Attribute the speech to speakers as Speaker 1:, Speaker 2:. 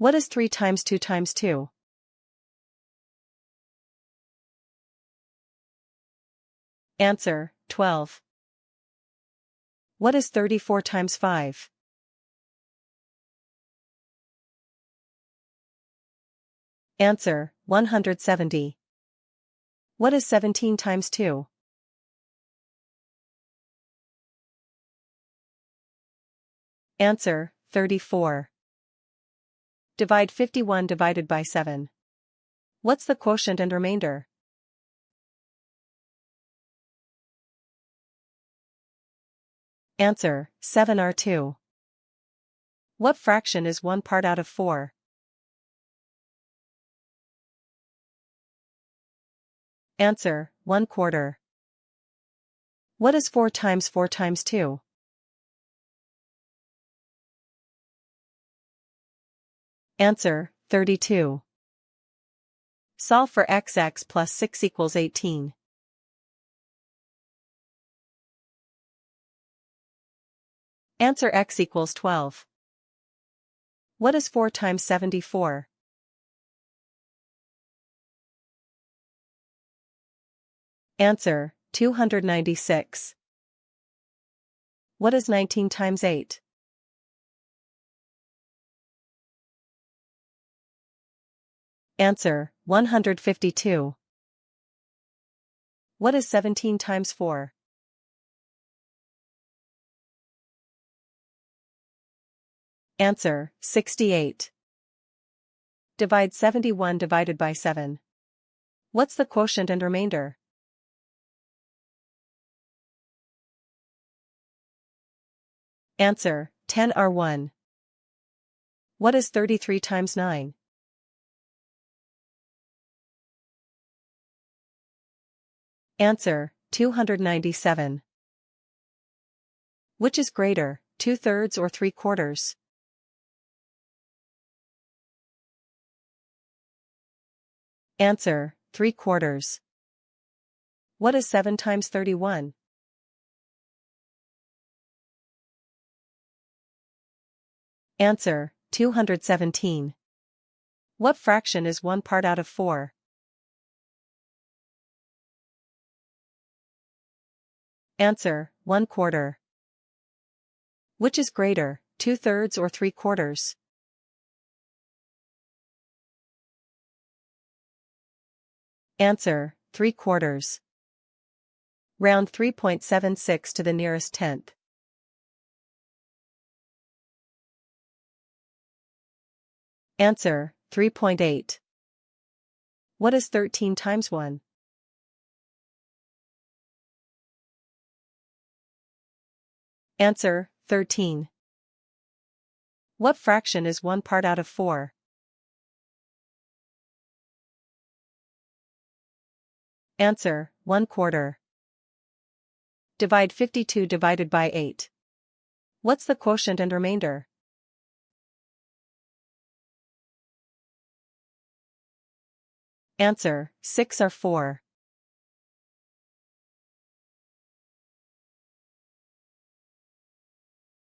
Speaker 1: What is 3 times 2 times 2? Answer, 12. What is 34 times 5? Answer, 170. What is 17 times 2? Answer, 34. Divide 51 divided by 7. What's the quotient and remainder? Answer, 7r2. What fraction is 1 part out of 4? Answer, 1/4. What is 4 times 4 times 2? Answer, 32. Solve for x plus 6 equals 18. Answer, x equals 12. What is 4 times 74? Answer, 296. What is 19 times 8? Answer, 152. What is 17 times 4? Answer, 68. Divide 71 divided by 7. What's the quotient and remainder? Answer, 10r1. What is 33 times 9? Answer, 297. Which is greater, 2/3 or 3/4? Answer, 3/4. What is 7 times 31? Answer, 217. What fraction is 1 part out of 4? Answer, 1/4. Which is greater, 2/3 or 3/4? Answer, 3/4. Round 3.76 to the nearest tenth. Answer, 3.8. What is 13 times 1? Answer, 13. What fraction is 1 part out of 4? Answer, 1/4. Divide 52 divided by 8. What's the quotient and remainder? Answer, 6r4.